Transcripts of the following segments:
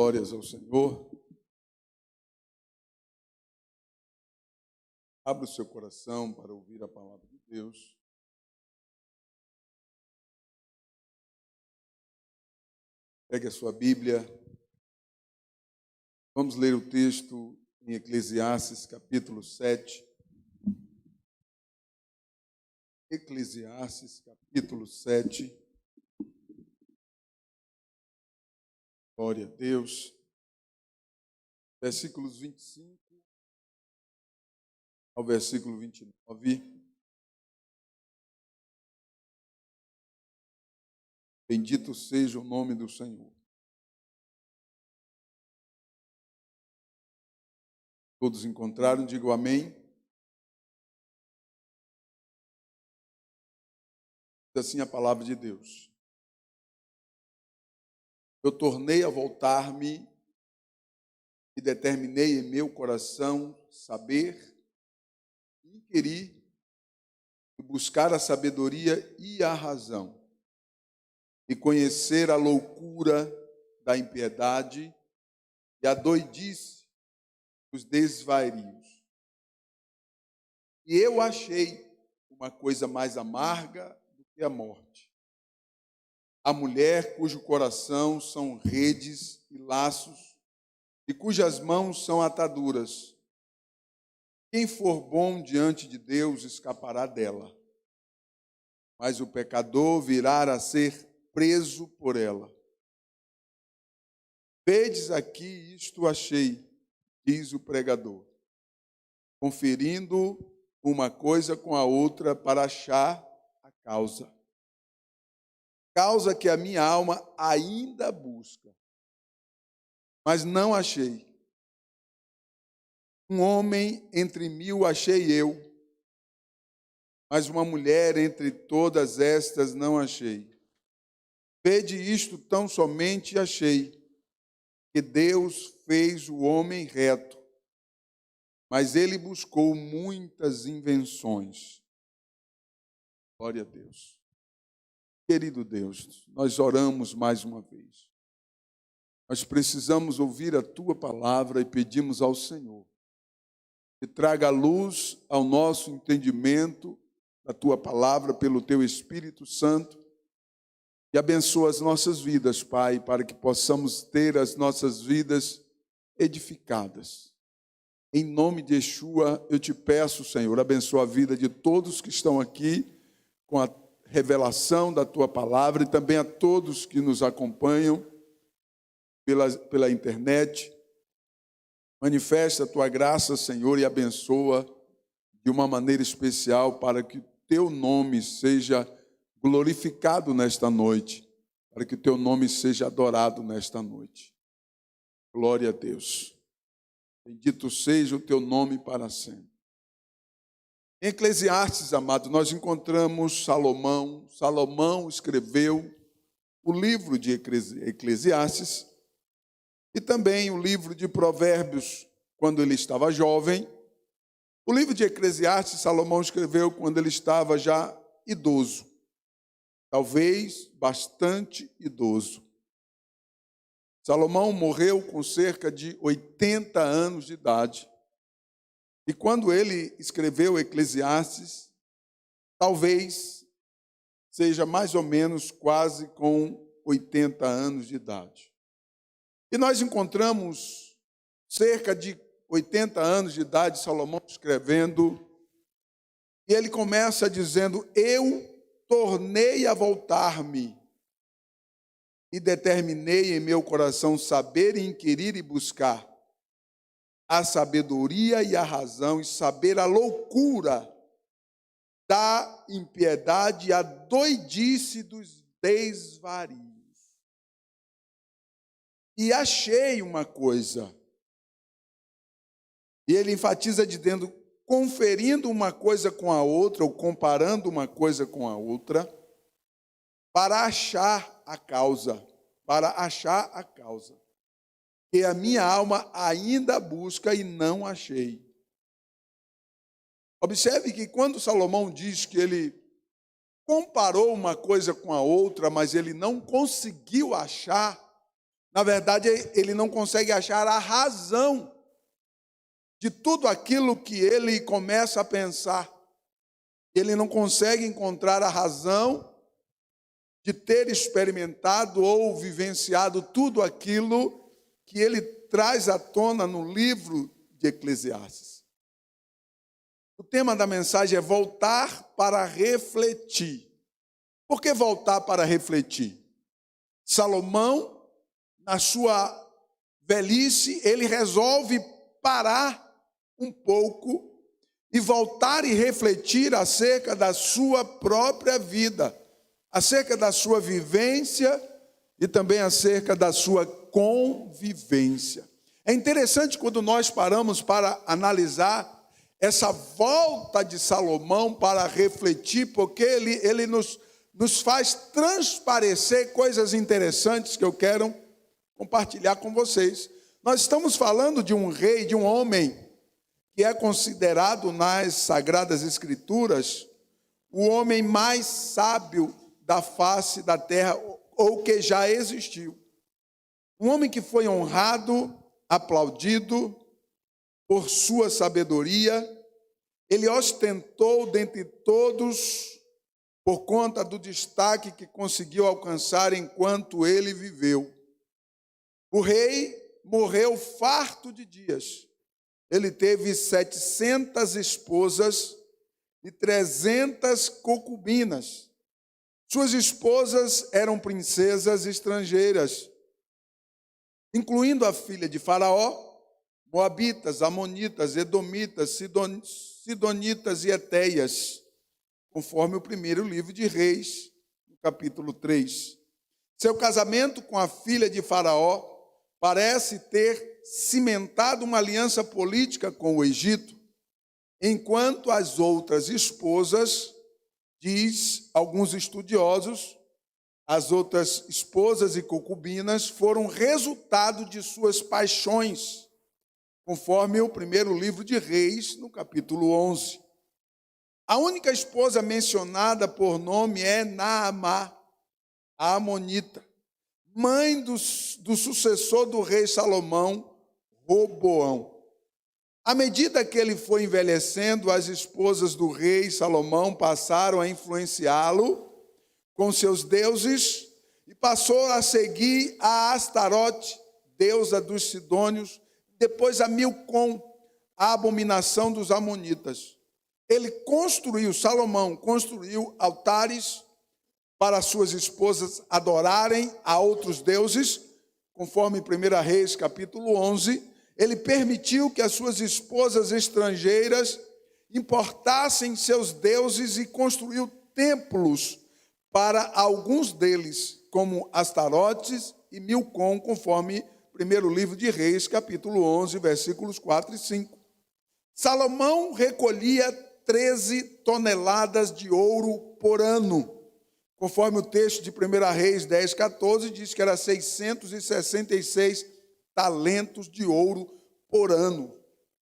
Glórias ao Senhor. Abra o seu coração para ouvir a palavra de Deus. Pegue a sua Bíblia. Vamos ler o texto em Eclesiastes, capítulo 7. Eclesiastes, capítulo 7. Glória a Deus. Versículos 25 ao versículo 29. Bendito seja o nome do Senhor. Todos encontraram, digam amém. Diz assim a palavra de Deus. Eu tornei a voltar-me e determinei em meu coração saber, inquirir e buscar a sabedoria e a razão, e conhecer a loucura da impiedade e a doidice dos desvarios. E eu achei uma coisa mais amarga do que a morte. A mulher cujo coração são redes e laços, e cujas mãos são ataduras. Quem for bom diante de Deus escapará dela, mas o pecador virá a ser preso por ela. Vedes aqui, isto achei, diz o pregador, conferindo uma coisa com a outra para achar a causa. Causa que a minha alma ainda busca, mas não achei. Um homem entre 1000 achei eu, mas uma mulher entre todas estas não achei. Vede isto, tão somente achei, que Deus fez o homem reto, mas ele buscou muitas invenções. Glória a Deus. Querido Deus, nós oramos mais uma vez. Nós precisamos ouvir a Tua palavra e pedimos ao Senhor que traga luz ao nosso entendimento da Tua palavra pelo Teu Espírito Santo e abençoa as nossas vidas, Pai, para que possamos ter as nossas vidas edificadas. Em nome de Yeshua, eu te peço, Senhor, abençoa a vida de todos que estão aqui com a revelação da Tua palavra e também a todos que nos acompanham pela internet. Manifesta a Tua graça, Senhor, e abençoa de uma maneira especial para que Teu nome seja glorificado nesta noite, para que Teu nome seja adorado nesta noite. Glória a Deus. Bendito seja o Teu nome para sempre. Em Eclesiastes, amado, nós encontramos Salomão. Salomão escreveu o livro de Eclesiastes e também o livro de Provérbios, quando ele estava jovem. O livro de Eclesiastes, Salomão escreveu quando ele estava já idoso, talvez bastante idoso. Salomão morreu com cerca de 80 anos de idade. E quando ele escreveu Eclesiastes, talvez seja mais ou menos quase com 80 anos de idade. E nós encontramos cerca de 80 anos de idade, Salomão escrevendo, e ele começa dizendo: eu tornei a voltar-me e determinei em meu coração saber, inquirir e buscar a sabedoria e a razão, e saber a loucura da impiedade e a doidice dos desvarios. E achei uma coisa, e ele enfatiza dizendo, conferindo uma coisa com a outra, ou comparando uma coisa com a outra, para achar a causa, que a minha alma ainda busca e não achei. Observe que quando Salomão diz que ele comparou uma coisa com a outra, mas ele não conseguiu achar, Na verdade, ele não consegue achar a razão de tudo aquilo que ele começa a pensar. Ele não consegue encontrar a razão de ter experimentado ou vivenciado tudo aquilo que ele traz à tona no livro de Eclesiastes. O tema da mensagem é voltar para refletir. Por que voltar para refletir? Salomão, na sua velhice, ele resolve parar um pouco e voltar e refletir acerca da sua própria vida, acerca da sua vivência e também acerca da sua convivência. É interessante quando nós paramos para analisar essa volta de Salomão para refletir, porque ele nos faz transparecer coisas interessantes que eu quero compartilhar com vocês. Nós estamos falando de um rei, de um homem que é considerado nas Sagradas Escrituras o homem mais sábio da face da terra, ou que já existiu. Um homem que foi honrado, aplaudido por sua sabedoria. Ele ostentou dentre todos por conta do destaque que conseguiu alcançar enquanto ele viveu. O rei morreu farto de dias. Ele teve 700 esposas e 300 concubinas. Suas esposas eram princesas estrangeiras, incluindo a filha de Faraó, moabitas, amonitas, edomitas, sidonitas e etéias, conforme o primeiro livro de Reis, no capítulo 3. Seu casamento com a filha de Faraó parece ter cimentado uma aliança política com o Egito, enquanto as outras esposas, diz alguns estudiosos, as outras esposas e concubinas foram resultado de suas paixões, conforme o primeiro livro de Reis, no capítulo 11. A única esposa mencionada por nome é Naamá, a amonita, mãe do sucessor do rei Salomão, Roboão. À medida que ele foi envelhecendo, as esposas do rei Salomão passaram a influenciá-lo com seus deuses e passou a seguir a Astarote, deusa dos sidônios, depois a Milcom, a abominação dos amonitas. Salomão construiu altares para suas esposas adorarem a outros deuses, conforme 1 Reis, capítulo 11. Ele permitiu que as suas esposas estrangeiras importassem seus deuses e construiu templos para alguns deles, como Astarotes e Milcom, conforme primeiro livro de Reis, capítulo 11, versículos 4 e 5. Salomão recolhia 13 toneladas de ouro por ano, conforme o texto de 1 Reis 10, 14, diz que era 666 talentos de ouro por ano.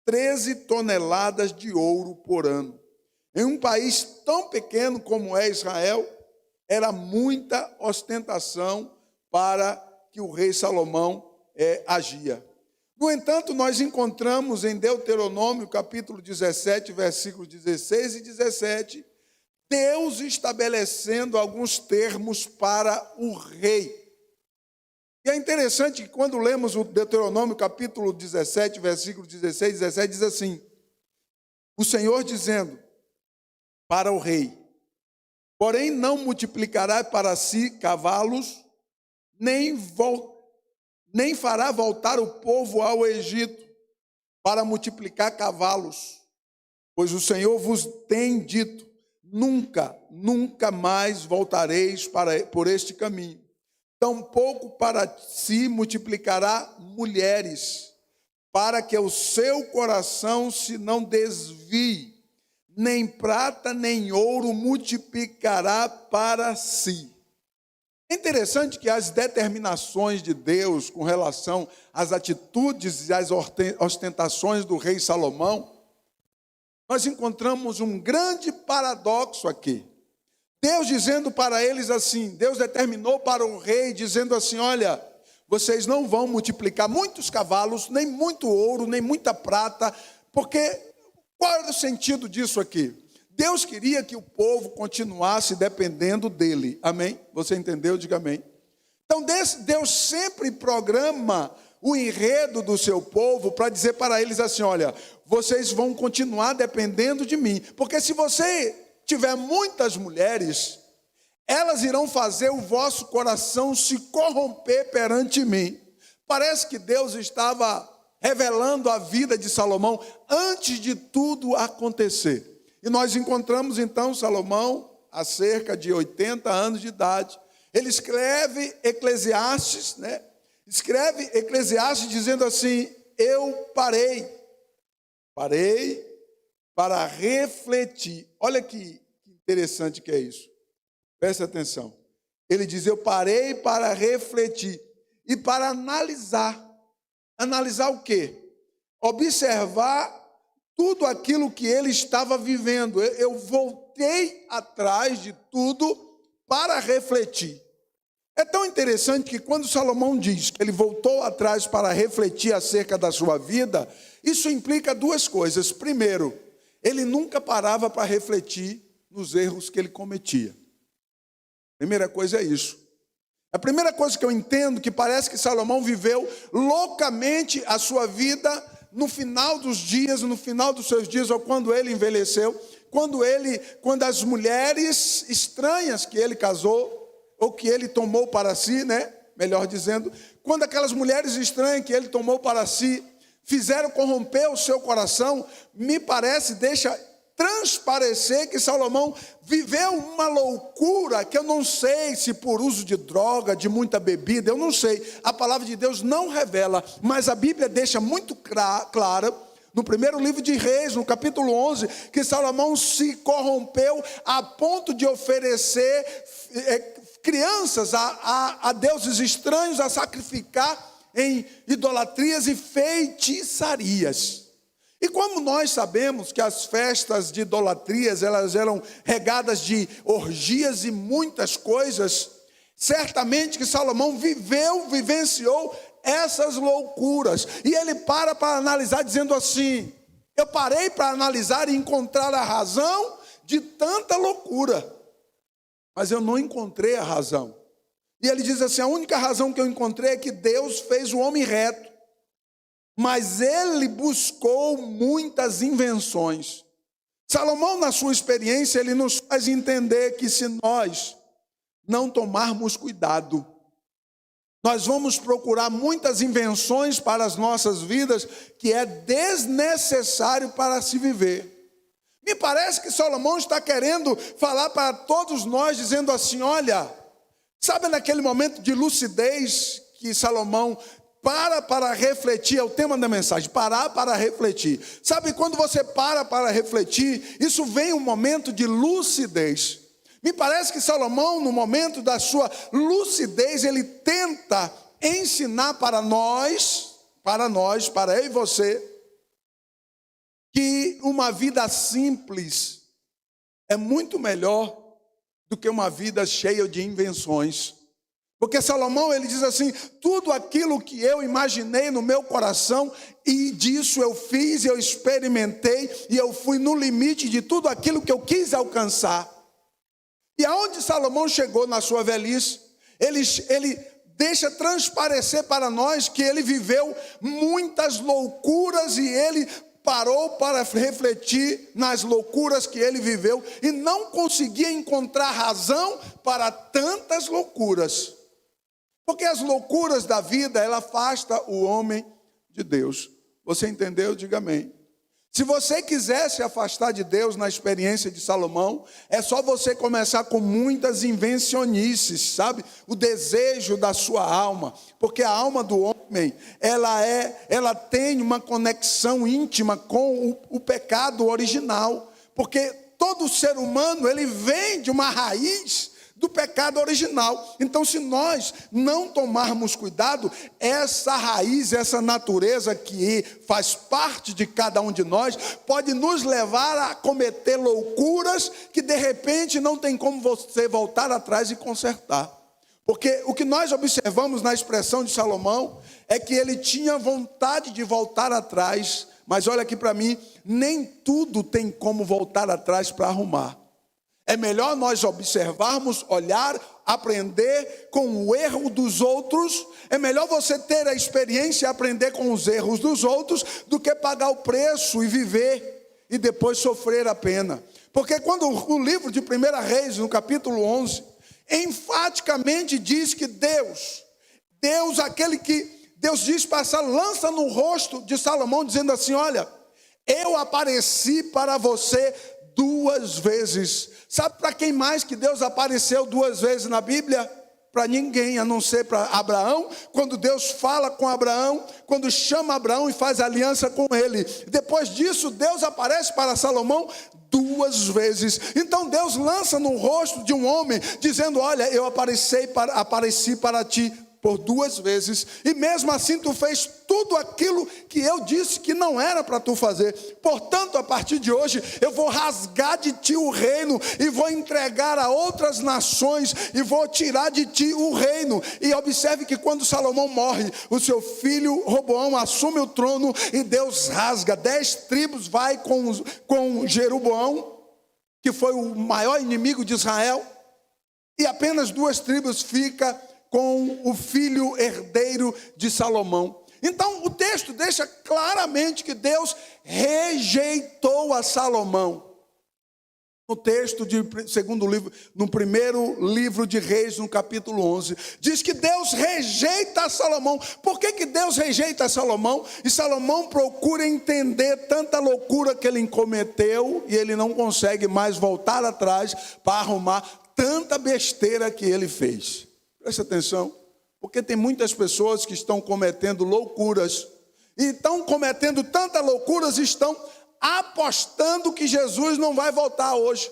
13 toneladas de ouro por ano. Em um país tão pequeno como é Israel, era muita ostentação para que o rei Salomão agia. No entanto, nós encontramos em Deuteronômio, capítulo 17, versículos 16 e 17, Deus estabelecendo alguns termos para o rei. E é interessante que quando lemos o Deuteronômio, capítulo 17, versículos 16 e 17, diz assim: o Senhor dizendo para o rei: porém não multiplicará para si cavalos, nem fará voltar o povo ao Egito para multiplicar cavalos, pois o Senhor vos tem dito: nunca mais voltareis por este caminho. Tampouco para si multiplicará mulheres, para que o seu coração se não desvie, nem prata nem ouro multiplicará para si. É interessante que as determinações de Deus com relação às atitudes e às ostentações do rei Salomão, nós encontramos um grande paradoxo aqui. Deus dizendo para eles assim, Deus determinou para o rei, dizendo assim: olha, vocês não vão multiplicar muitos cavalos, nem muito ouro, nem muita prata, porque qual era o sentido disso aqui? Deus queria que o povo continuasse dependendo dele, amém? Você entendeu? Diga amém. Então Deus sempre programa o enredo do seu povo para dizer para eles assim, olha, vocês vão continuar dependendo de mim, porque se você tiver muitas mulheres, elas irão fazer o vosso coração se corromper perante mim. Parece que Deus estava revelando a vida de Salomão antes de tudo acontecer. E nós encontramos então Salomão, há cerca de 80 anos de idade. Ele escreve Eclesiastes, né? Escreve Eclesiastes dizendo assim, eu parei para refletir. Olha que interessante que é isso. Presta atenção. Ele diz, eu parei para refletir e para analisar. Analisar o quê? Observar tudo aquilo que ele estava vivendo. Eu voltei atrás de tudo para refletir. É tão interessante que quando Salomão diz que ele voltou atrás para refletir acerca da sua vida, isso implica duas coisas. Primeiro, ele nunca parava para refletir nos erros que ele cometia. Primeira coisa é isso. A primeira coisa que eu entendo, que parece que Salomão viveu loucamente a sua vida no final dos dias, no final dos seus dias, ou quando ele envelheceu, quando as mulheres estranhas que ele casou, ou que ele tomou para si, né? Melhor dizendo, quando aquelas mulheres estranhas que ele tomou para si, fizeram corromper o seu coração, me parece, deixa transparecer que Salomão viveu uma loucura que eu não sei se por uso de droga, de muita bebida, eu não sei. A palavra de Deus não revela, mas a Bíblia deixa muito clara, no primeiro livro de Reis, no capítulo 11, que Salomão se corrompeu a ponto de oferecer crianças a deuses estranhos, a sacrificar em idolatrias e feitiçarias. E como nós sabemos que as festas de idolatrias, elas eram regadas de orgias e muitas coisas, certamente que Salomão vivenciou essas loucuras. E ele para analisar dizendo assim, eu parei para analisar e encontrar a razão de tanta loucura, mas eu não encontrei a razão. E ele diz assim, a única razão que eu encontrei é que Deus fez o homem reto, mas ele buscou muitas invenções. Salomão, na sua experiência, ele nos faz entender que se nós não tomarmos cuidado, nós vamos procurar muitas invenções para as nossas vidas que é desnecessário para se viver. Me parece que Salomão está querendo falar para todos nós, dizendo assim, olha, sabe naquele momento de lucidez que Salomão para refletir, é o tema da mensagem, parar para refletir. Sabe, quando você para refletir, isso vem um momento de lucidez. Me parece que Salomão, no momento da sua lucidez, ele tenta ensinar para eu e você, que uma vida simples é muito melhor do que uma vida cheia de invenções. Porque Salomão, ele diz assim, tudo aquilo que eu imaginei no meu coração, e disso eu fiz, eu experimentei, e eu fui no limite de tudo aquilo que eu quis alcançar. E aonde Salomão chegou na sua velhice, ele deixa transparecer para nós que ele viveu muitas loucuras, e ele parou para refletir nas loucuras que ele viveu, e não conseguia encontrar razão para tantas loucuras. Porque as loucuras da vida, ela afasta o homem de Deus. Você entendeu? Diga amém. Se você quiser se afastar de Deus na experiência de Salomão, é só você começar com muitas invencionices, sabe? O desejo da sua alma. Porque a alma do homem, ela tem uma conexão íntima com o pecado original. Porque todo ser humano, ele vem de uma raiz do pecado original. Então, se nós não tomarmos cuidado, essa raiz, essa natureza que faz parte de cada um de nós, pode nos levar a cometer loucuras que de repente não tem como você voltar atrás e consertar. Porque o que nós observamos na expressão de Salomão é que ele tinha vontade de voltar atrás, mas olha aqui para mim, nem tudo tem como voltar atrás para arrumar. É melhor nós observarmos, olhar, aprender com o erro dos outros. É melhor você ter a experiência e aprender com os erros dos outros do que pagar o preço e viver e depois sofrer a pena. Porque quando o livro de 1 Reis, no capítulo 11, enfaticamente diz que Deus, aquele que Deus diz passar lança no rosto de Salomão, dizendo assim: olha, eu apareci para você 2 vezes. Sabe para quem mais que Deus apareceu 2 vezes na Bíblia? Para ninguém, a não ser para Abraão, quando Deus fala com Abraão, quando chama Abraão e faz aliança com ele. Depois disso, Deus aparece para Salomão 2 vezes. Então Deus lança no rosto de um homem, dizendo: olha, eu apareci para ti por 2 vezes, e mesmo assim tu fez tudo aquilo que eu disse que não era para tu fazer. Portanto, a partir de hoje, eu vou rasgar de ti o reino, e vou entregar a outras nações, e vou tirar de ti o reino. E observe que quando Salomão morre, o seu filho Roboão assume o trono, e Deus rasga. 10 tribos vai com Jeroboão, que foi o maior inimigo de Israel, e apenas 2 tribos ficam com o filho herdeiro de Salomão. Então o texto deixa claramente que Deus rejeitou a Salomão. No texto no primeiro livro de Reis, no capítulo 11, diz que Deus rejeita a Salomão. Por que Deus rejeita a Salomão? E Salomão procura entender tanta loucura que ele cometeu, e ele não consegue mais voltar atrás para arrumar tanta besteira que ele fez. Preste atenção, porque tem muitas pessoas que estão cometendo loucuras, e estão cometendo tantas loucuras, estão apostando que Jesus não vai voltar hoje.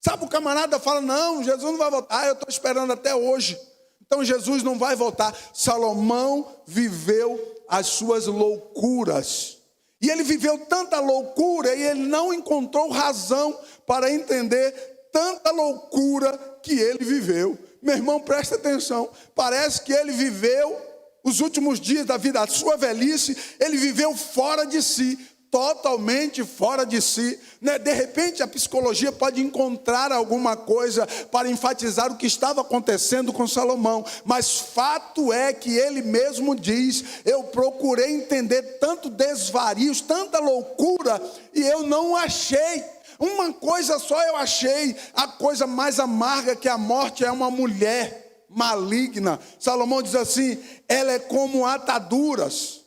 Sabe, o camarada fala: não, Jesus não vai voltar, eu estou esperando até hoje, então Jesus não vai voltar. Salomão viveu as suas loucuras, e ele viveu tanta loucura, e ele não encontrou razão para entender tanta loucura que ele viveu. Meu irmão, presta atenção, parece que ele viveu os últimos dias da vida, a sua velhice, ele viveu fora de si, totalmente fora de si, né? De repente a psicologia pode encontrar alguma coisa para enfatizar o que estava acontecendo com Salomão, mas fato é que ele mesmo diz: eu procurei entender tanto desvarios, tanta loucura, e eu não achei. Uma coisa só eu achei: a coisa mais amarga que a morte é uma mulher maligna. Salomão diz assim: ela é como ataduras.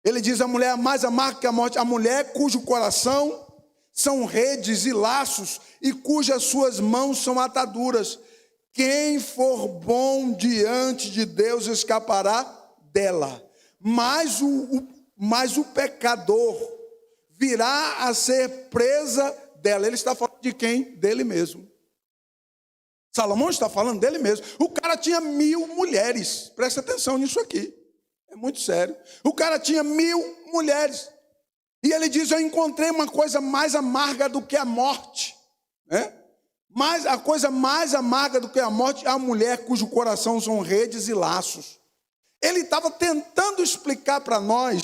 Ele diz: a mulher é mais amarga que a morte, a mulher cujo coração são redes e laços, e cujas suas mãos são ataduras. Quem for bom diante de Deus escapará dela, mas o pecador virá a ser presa dela. Ele está falando de quem? Dele mesmo. Salomão está falando dele mesmo. O cara tinha 1000 mulheres. Presta atenção nisso aqui. É muito sério. O cara tinha 1000 mulheres. E ele diz: eu encontrei uma coisa mais amarga do que a morte. Mas a coisa mais amarga do que a morte é a mulher cujo coração são redes e laços. Ele estava tentando explicar para nós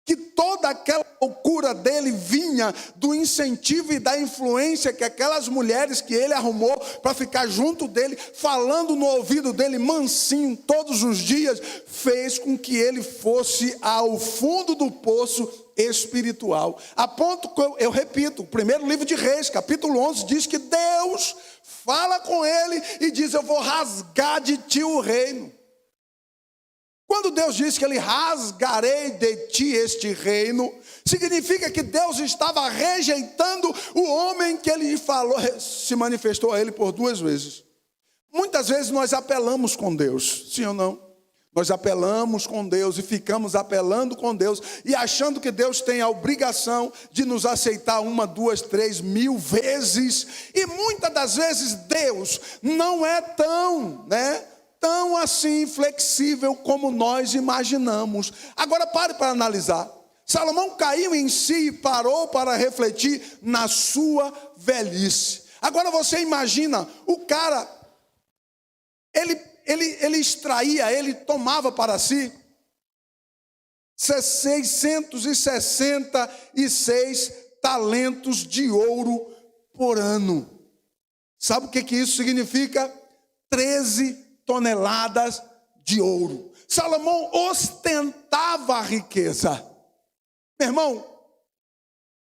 que toda aquela loucura dele vinha do incentivo e da influência que aquelas mulheres que ele arrumou para ficar junto dele, falando no ouvido dele mansinho todos os dias, fez com que ele fosse ao fundo do poço espiritual. A ponto que eu repito, o primeiro livro de Reis, capítulo 11, diz que Deus fala com ele e diz: eu vou rasgar de ti o reino. Quando Deus diz que ele rasgarei de ti este reino, significa que Deus estava rejeitando o homem que ele falou, se manifestou a ele por 2 vezes. Muitas vezes nós apelamos com Deus, sim ou não? Nós apelamos com Deus e ficamos apelando com Deus e achando que Deus tem a obrigação de nos aceitar 1, 2, 3, 1000 vezes. E muitas das vezes Deus não é tão assim flexível como nós imaginamos. Agora pare para analisar. Salomão caiu em si e parou para refletir na sua velhice. Agora você imagina o cara ele extraía, ele tomava para si 666 talentos de ouro por ano. Sabe o que isso significa? 13 toneladas de ouro. Salomão ostentava a riqueza. Meu irmão,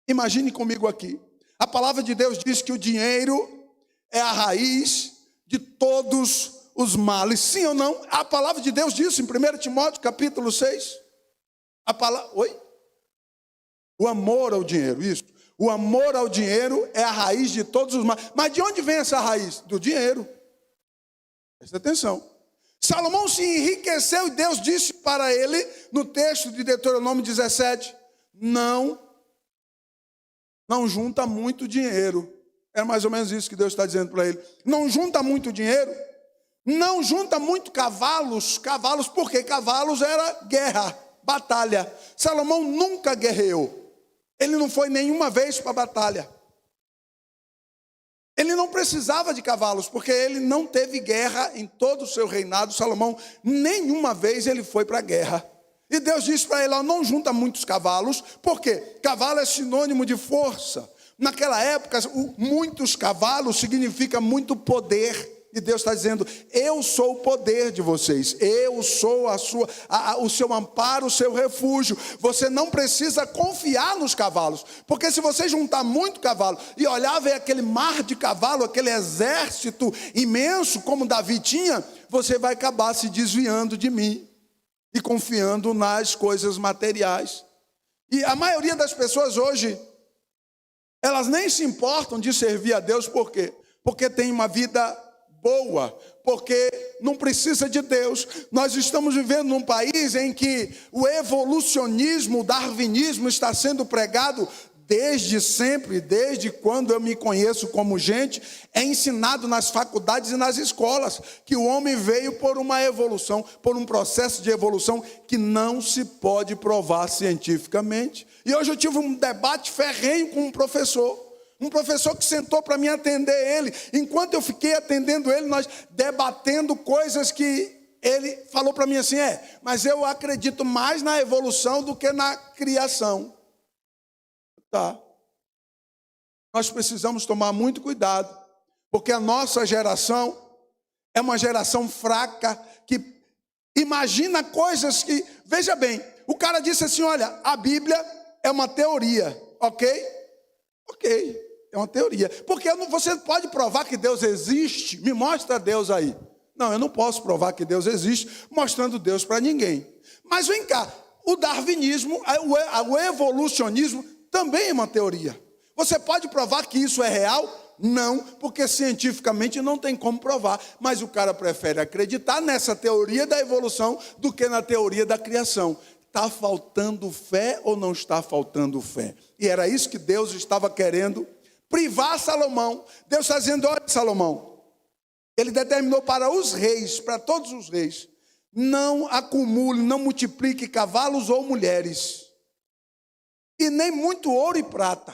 imagine comigo aqui. A palavra de Deus diz que o dinheiro é a raiz de todos os males. Sim ou não? A palavra de Deus diz em 1 Timóteo capítulo 6. O amor ao dinheiro, isso. O amor ao dinheiro é a raiz de todos os males. Mas de onde vem essa raiz? Do dinheiro. Presta atenção. Salomão se enriqueceu e Deus disse para ele, no texto de Deuteronômio 17, não junta muito dinheiro. É mais ou menos isso que Deus está dizendo para ele. Não junta muito dinheiro, não junta muito cavalos. Cavalos, porque cavalos era guerra, batalha. Salomão nunca guerreou. Ele não foi nenhuma vez para a batalha. Ele não precisava de cavalos, porque ele não teve guerra em todo o seu reinado. Salomão, nenhuma vez ele foi para a guerra. E Deus disse para ele, não junta muitos cavalos, porque cavalo é sinônimo de força. Naquela época, muitos cavalos significa muito poder. E Deus está dizendo, eu sou o poder de vocês, eu sou o seu amparo, o seu refúgio. Você não precisa confiar nos cavalos, porque se você juntar muito cavalo e olhar, ver aquele mar de cavalo, aquele exército imenso como Davi tinha, você vai acabar se desviando de mim e confiando nas coisas materiais. E a maioria das pessoas hoje, elas nem se importam de servir a Deus, por quê? Porque tem uma vida boa, porque não precisa de Deus. Nós estamos vivendo num país em que o evolucionismo, o darwinismo está sendo pregado desde sempre, desde quando eu me conheço como gente. É ensinado nas faculdades e nas escolas que o homem veio por uma evolução, por um processo de evolução que não se pode provar cientificamente. E hoje eu tive um debate ferrenho com um professor que sentou para me atender ele. Enquanto eu fiquei atendendo ele, nós debatendo coisas que ele falou para mim assim, mas eu acredito mais na evolução do que na criação. Tá. Nós precisamos tomar muito cuidado, porque a nossa geração é uma geração fraca, que imagina coisas que, veja bem, o cara disse assim, olha, a Bíblia é uma teoria, ok? Ok. É uma teoria. Porque você pode provar que Deus existe? Me mostra Deus aí. Não, eu não posso provar que Deus existe mostrando Deus para ninguém. Mas vem cá, o darwinismo, o evolucionismo também é uma teoria. Você pode provar que isso é real? Não, porque cientificamente não tem como provar. Mas o cara prefere acreditar nessa teoria da evolução do que na teoria da criação. Está faltando fé ou não está faltando fé? E era isso que Deus estava querendo privar Salomão. Deus está dizendo, olha Salomão, ele determinou para os reis, para todos os reis, não acumule, não multiplique cavalos ou mulheres, e nem muito ouro e prata.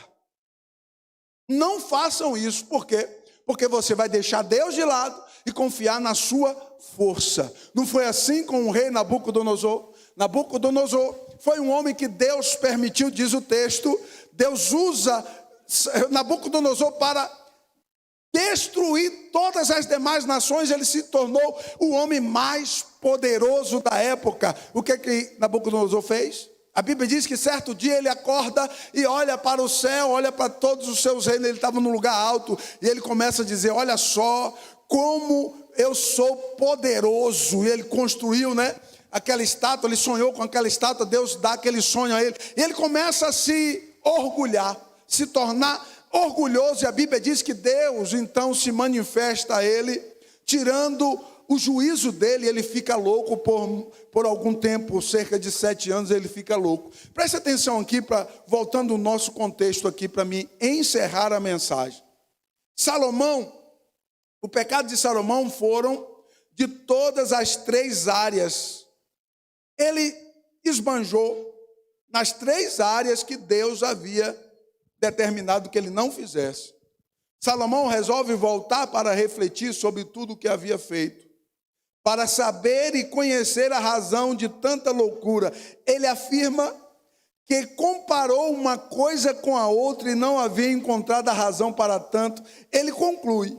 Não façam isso. Por quê? Porque você vai deixar Deus de lado e confiar na sua força. Não foi assim com o rei Nabucodonosor? Nabucodonosor foi um homem que Deus permitiu, diz o texto, Deus usa Nabucodonosor para destruir todas as demais nações. Ele se tornou o homem mais poderoso da época. O que Nabucodonosor fez? A Bíblia diz que certo dia ele acorda e olha para o céu, olha para todos os seus reinos. Ele estava num lugar alto e ele começa a dizer, olha só como eu sou poderoso. E ele construiu, aquela estátua, ele sonhou com aquela estátua, Deus dá aquele sonho a ele. E ele começa a se orgulhar, se tornar orgulhoso, e a Bíblia diz que Deus então se manifesta a ele, tirando o juízo dele. Ele fica louco por algum tempo, cerca de 7 anos ele fica louco. Preste atenção aqui, voltando ao nosso contexto aqui, para mim encerrar a mensagem. Salomão, o pecado de Salomão foram de todas as 3 áreas. Ele esbanjou nas 3 áreas que Deus havia determinado que ele não fizesse. Salomão resolve voltar para refletir sobre tudo o que havia feito. para saber e conhecer a razão de tanta loucura. Ele afirma que comparou uma coisa com a outra e não havia encontrado a razão para tanto. Ele conclui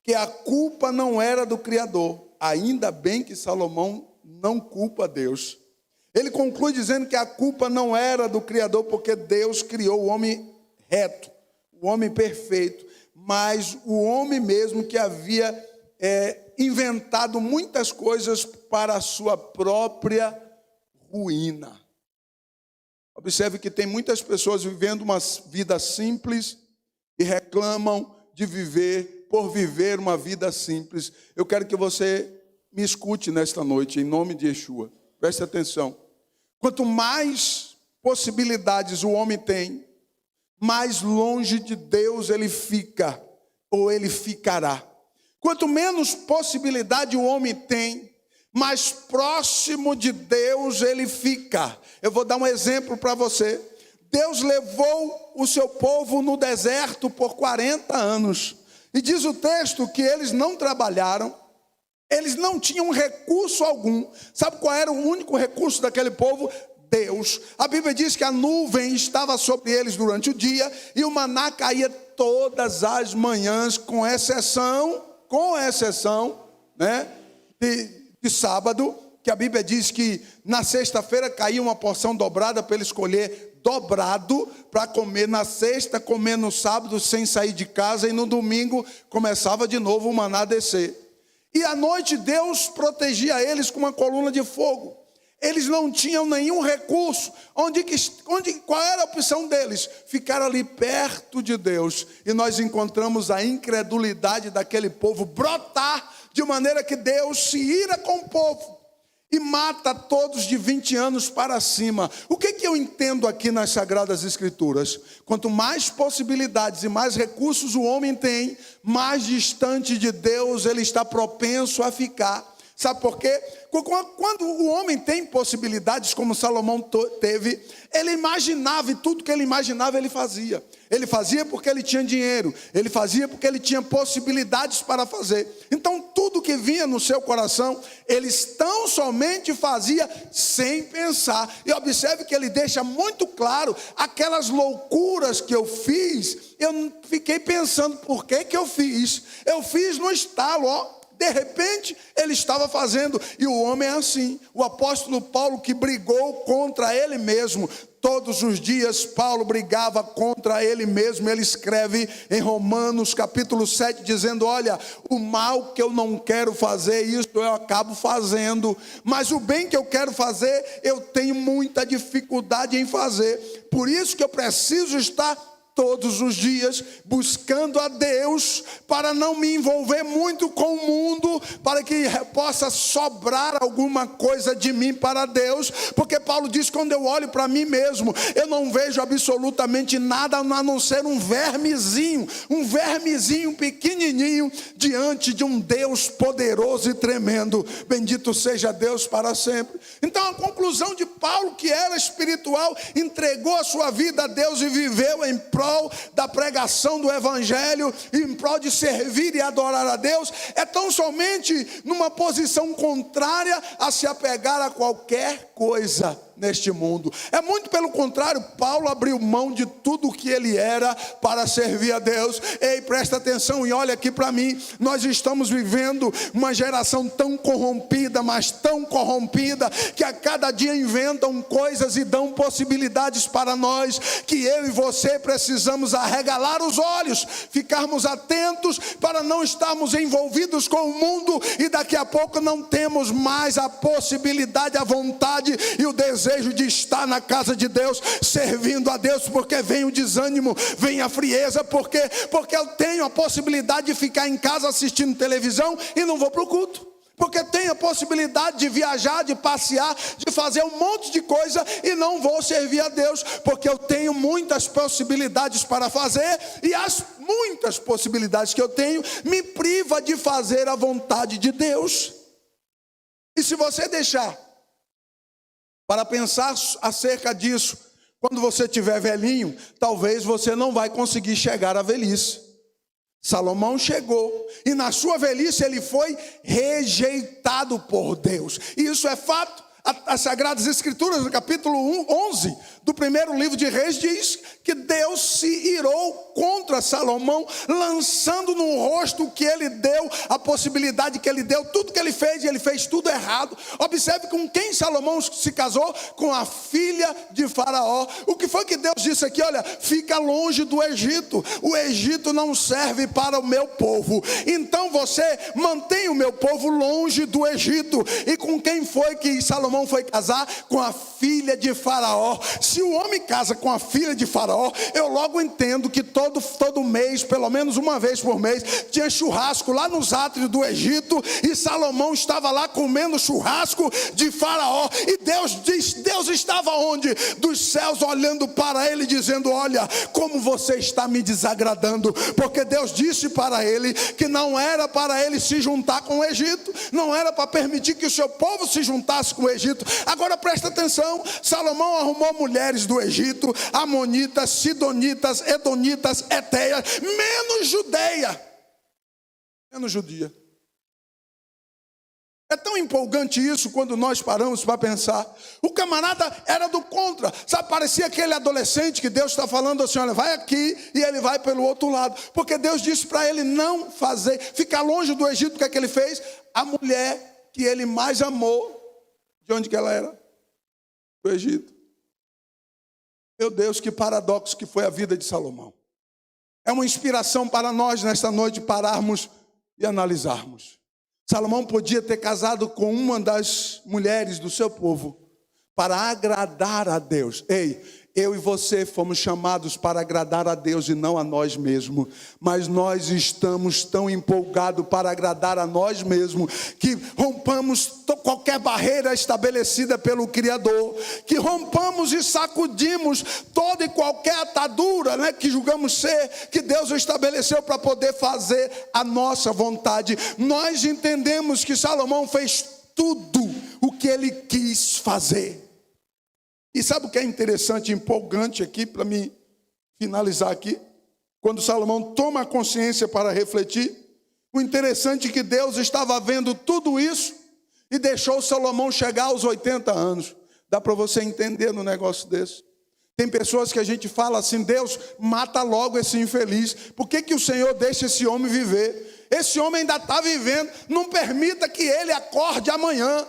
que a culpa não era do Criador. Ainda bem que Salomão não culpa Deus. Ele conclui dizendo que a culpa não era do Criador, porque Deus criou o homem reto, o homem perfeito, mas o homem mesmo que havia inventado muitas coisas para a sua própria ruína. Observe que tem muitas pessoas vivendo uma vida simples e reclamam de viver uma vida simples. Eu quero que você me escute nesta noite, em nome de Yeshua. Preste atenção. Quanto mais possibilidades o homem tem, mais longe de Deus ele fica, ou ele ficará. Quanto menos possibilidade o homem tem, mais próximo de Deus ele fica. Eu vou dar um exemplo para você. Deus levou o seu povo no deserto por 40 anos. E diz o texto que eles não trabalharam, eles não tinham recurso algum. Sabe qual era o único recurso daquele povo? Deus. A Bíblia diz que a nuvem estava sobre eles durante o dia e o maná caía todas as manhãs, com exceção, né, de sábado, que a Bíblia diz que na sexta-feira caía uma porção dobrada para ele escolher dobrado para comer na sexta, comer no sábado sem sair de casa, e no domingo começava de novo o maná a descer. E à noite Deus protegia eles com uma coluna de fogo. Eles não tinham nenhum recurso. Qual era a opção deles? Ficar ali perto de Deus. E nós encontramos a incredulidade daquele povo brotar, de maneira que Deus se ira com o povo e mata todos de 20 anos para cima. O que eu entendo aqui nas Sagradas Escrituras? Quanto mais possibilidades e mais recursos o homem tem, mais distante de Deus ele está propenso a ficar. Sabe por quê? Quando o homem tem possibilidades, como Salomão teve, ele imaginava, e tudo que ele imaginava ele fazia. Ele fazia porque ele tinha dinheiro, ele fazia porque ele tinha possibilidades para fazer. Então tudo que vinha no seu coração, ele tão somente fazia sem pensar. E observe que ele deixa muito claro: aquelas loucuras que eu fiz, eu fiquei pensando por que eu fiz. Eu fiz no estalo, de repente ele estava fazendo. E o homem é assim. O apóstolo Paulo, que brigou contra ele mesmo, todos os dias Paulo brigava contra ele mesmo. Ele escreve em Romanos capítulo 7 dizendo: olha, o mal que eu não quero fazer, isso eu acabo fazendo, mas o bem que eu quero fazer, eu tenho muita dificuldade em fazer. Por isso que eu preciso estar todos os dias buscando a Deus, para não me envolver muito com o mundo, para que possa sobrar alguma coisa de mim para Deus. Porque Paulo diz: quando eu olho para mim mesmo, eu não vejo absolutamente nada a não ser um vermezinho pequenininho diante de um Deus poderoso e tremendo. Bendito seja Deus para sempre. Então a conclusão de Paulo, que era espiritual, entregou a sua vida a Deus e viveu em prol da pregação do evangelho, em prol de servir e adorar a Deus, é tão somente numa posição contrária a se apegar a qualquer coisa neste mundo. É muito pelo contrário. Paulo abriu mão de tudo o que ele era para servir a Deus. Ei, presta atenção e olha aqui para mim. Nós estamos vivendo uma geração tão corrompida, mas tão corrompida, que a cada dia inventam coisas e dão possibilidades para nós, que eu e você precisamos arregalar os olhos, ficarmos atentos para não estarmos envolvidos com o mundo e daqui a pouco não temos mais a possibilidade, a vontade e o desejo de estar na casa de Deus, servindo a Deus, porque vem o desânimo, vem a frieza. Porque eu tenho a possibilidade de ficar em casa assistindo televisão e não vou para o culto. Porque tenho a possibilidade de viajar, de passear, de fazer um monte de coisa e não vou servir a Deus, porque eu tenho muitas possibilidades para fazer, e as muitas possibilidades que eu tenho me priva de fazer a vontade de Deus. E se você deixar para pensar acerca disso, quando você estiver velhinho, talvez você não vai conseguir chegar à velhice. Salomão chegou e na sua velhice ele foi rejeitado por Deus. E isso é fato. As Sagradas Escrituras, no capítulo 11 do primeiro livro de Reis, diz que Deus se irou contra Salomão, lançando no rosto que ele deu, a possibilidade que ele deu, tudo que ele fez, e ele fez tudo errado. Observe com quem Salomão se casou: com a filha de Faraó. O que foi que Deus disse aqui? Olha, fica longe do Egito, o Egito não serve para o meu povo, então você mantém o meu povo longe do Egito. E com quem foi que Salomão foi casar? Com a filha de Faraó. Se o homem casa com a filha de Faraó, eu logo entendo que todo mês, pelo menos uma vez por mês, tinha churrasco lá nos átrios do Egito, e Salomão estava lá comendo churrasco de Faraó. E Deus estava onde? Dos céus, olhando para ele, dizendo: olha como você está me desagradando. Porque Deus disse para ele que não era para ele se juntar com o Egito, não era para permitir que o seu povo se juntasse com o Egito. Agora presta atenção: Salomão arrumou mulheres do Egito, amonitas, sidonitas, edonitas, eteias, menos judeia, menos judia. É tão empolgante isso quando nós paramos para pensar. O camarada era do contra, sabe? Parecia aquele adolescente que Deus está falando assim: olha, vai aqui, e ele vai pelo outro lado, porque Deus disse para ele não fazer, ficar longe do Egito. O que é que ele fez? A mulher que ele mais amou, de onde que ela era? Do Egito. Meu Deus, que paradoxo que foi a vida de Salomão. É uma inspiração para nós nesta noite pararmos e analisarmos. Salomão podia ter casado com uma das mulheres do seu povo para agradar a Deus. Ei, eu e você fomos chamados para agradar a Deus e não a nós mesmos. Mas nós estamos tão empolgados para agradar a nós mesmos que rompamos qualquer barreira estabelecida pelo Criador, que rompamos e sacudimos toda e qualquer atadura, né, que julgamos ser, que Deus estabeleceu para poder fazer a nossa vontade. Nós entendemos que Salomão fez tudo o que ele quis fazer. E sabe o que é interessante e empolgante aqui, para me finalizar aqui? Quando Salomão toma a consciência para refletir, o interessante é que Deus estava vendo tudo isso e deixou Salomão chegar aos 80 anos. Dá para você entender no negócio desse? Tem pessoas que a gente fala assim: Deus, mata logo esse infeliz. Por que o Senhor deixa esse homem viver? Esse homem ainda está vivendo, não permita que ele acorde amanhã.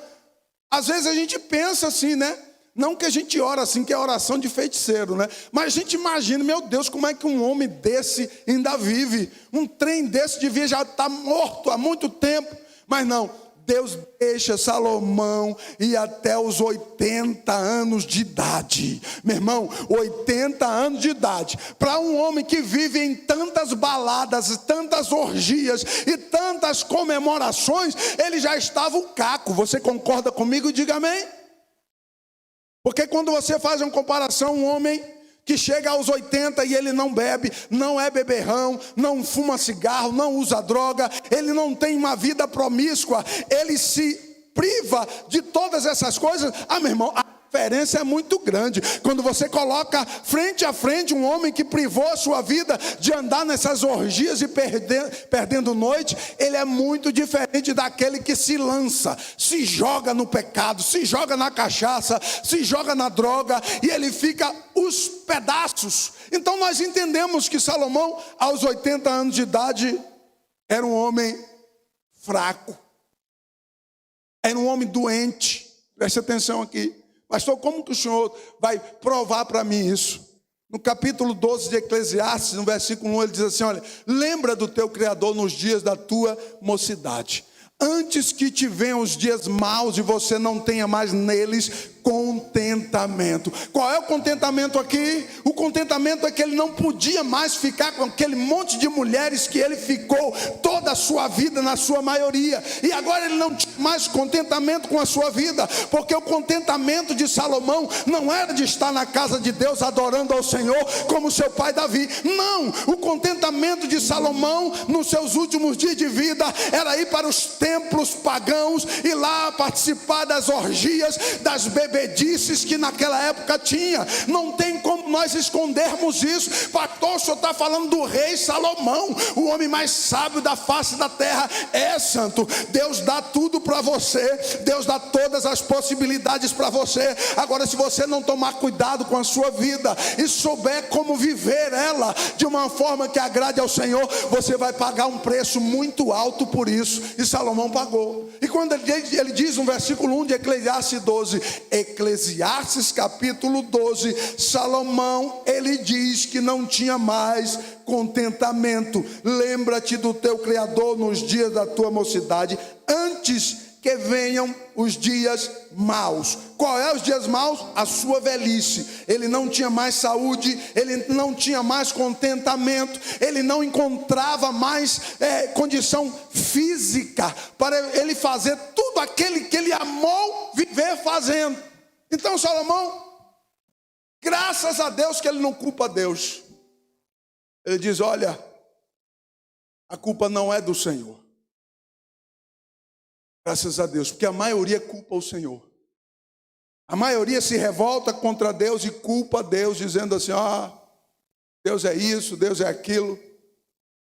Às vezes a gente pensa assim, né? Não que a gente ora assim, que é oração de feiticeiro, né? Mas a gente imagina: meu Deus, como é que um homem desse ainda vive? Um trem desse devia já estar morto há muito tempo. Mas não, Deus deixa Salomão ir até os 80 anos de idade. Meu irmão, 80 anos de idade, para um homem que vive em tantas baladas, tantas orgias e tantas comemorações, ele já estava o caco. Você concorda comigo? Diga amém. Porque quando você faz uma comparação, um homem que chega aos 80 e ele não bebe, não é beberrão, não fuma cigarro, não usa droga, ele não tem uma vida promíscua, ele se priva de todas essas coisas. Meu irmão, a diferença é muito grande. Quando você coloca frente a frente um homem que privou a sua vida de andar nessas orgias e perdendo noite, ele é muito diferente daquele que se lança, se joga no pecado, se joga na cachaça, se joga na droga, e ele fica os pedaços. Então nós entendemos que Salomão, aos 80 anos de idade, era um homem fraco, era um homem doente. Preste atenção aqui. Pastor, como que o senhor vai provar para mim isso? No capítulo 12 de Eclesiastes, no versículo 1, ele diz assim: olha, lembra do teu Criador nos dias da tua mocidade, antes que te venham os dias maus e você não tenha mais neles contentamento. Qual é o contentamento aqui? O contentamento é que ele não podia mais ficar com aquele monte de mulheres que ele ficou toda a sua vida, na sua maioria, e agora ele não tinha mais contentamento com a sua vida, porque o contentamento de Salomão não era de estar na casa de Deus adorando ao Senhor como seu pai Davi. Não, o contentamento de Salomão nos seus últimos dias de vida era ir para os templos pagãos e lá participar das orgias, das bebedices que naquela época tinha. Não tem como nós escondermos isso. Pastor, o senhor está falando do rei Salomão, o homem mais sábio da face da terra. É, santo, Deus dá tudo para você, Deus dá todas as possibilidades para você. Agora, se você não tomar cuidado com a sua vida e souber como viver ela de uma forma que agrade ao Senhor, você vai pagar um preço muito alto por isso. E Salomão pagou. E quando ele diz no versículo 1 de Eclesiastes 12, Eclesiastes capítulo 12, Salomão, ele diz que não tinha mais contentamento. Lembra-te do teu Criador nos dias da tua mocidade, antes que venham os dias maus. Qual é os dias maus? A sua velhice. Ele não tinha mais saúde, ele não tinha mais contentamento, ele não encontrava mais condição física para ele fazer tudo aquilo que ele amou viver fazendo. Então Salomão, graças a Deus que ele não culpa Deus. Ele diz: olha, a culpa não é do Senhor. Graças a Deus, porque a maioria culpa o Senhor. A maioria se revolta contra Deus e culpa Deus, dizendo assim: Deus é isso, Deus é aquilo,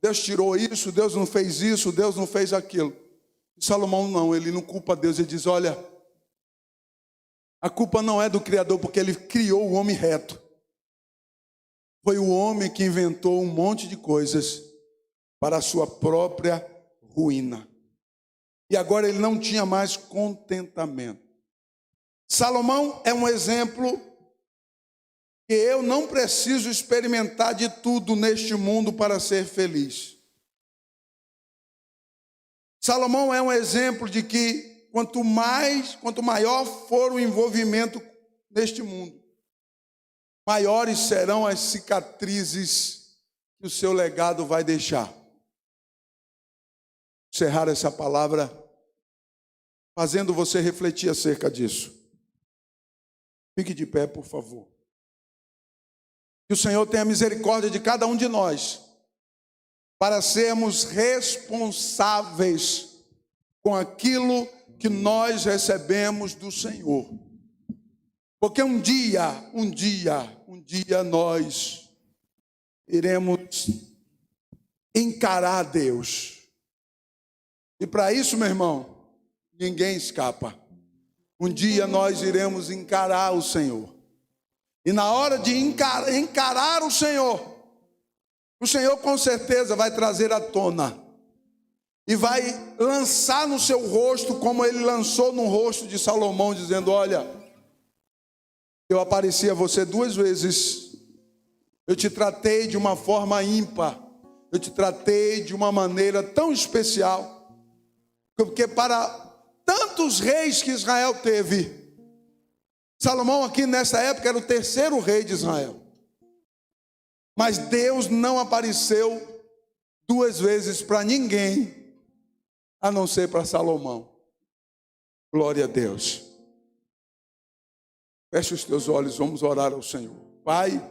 Deus tirou isso, Deus não fez isso, Deus não fez aquilo. E Salomão não, ele não culpa Deus, ele diz: olha, a culpa não é do Criador, porque ele criou o homem reto. Foi o homem que inventou um monte de coisas para a sua própria ruína. E agora ele não tinha mais contentamento. Salomão é um exemplo que eu não preciso experimentar de tudo neste mundo para ser feliz. Salomão é um exemplo de que quanto maior for o envolvimento neste mundo, maiores serão as cicatrizes que o seu legado vai deixar. Encerrar essa palavra fazendo você refletir acerca disso. Fique de pé, por favor. Que o Senhor tenha misericórdia de cada um de nós, para sermos responsáveis com aquilo que nós recebemos do Senhor. Porque um dia nós iremos encarar Deus. E para isso, meu irmão, ninguém escapa. Um dia nós iremos encarar o Senhor. E na hora de encarar o Senhor com certeza vai trazer à tona. E vai lançar no seu rosto, como ele lançou no rosto de Salomão, dizendo: olha, eu apareci a você 2 vezes. Eu te tratei de uma forma ímpar. Eu te tratei de uma maneira tão especial. Porque para tantos reis que Israel teve, Salomão aqui nessa época era o 3º rei de Israel. Mas Deus não apareceu 2 vezes para ninguém, a não ser para Salomão. Glória a Deus. Feche os teus olhos, vamos orar ao Senhor. Pai,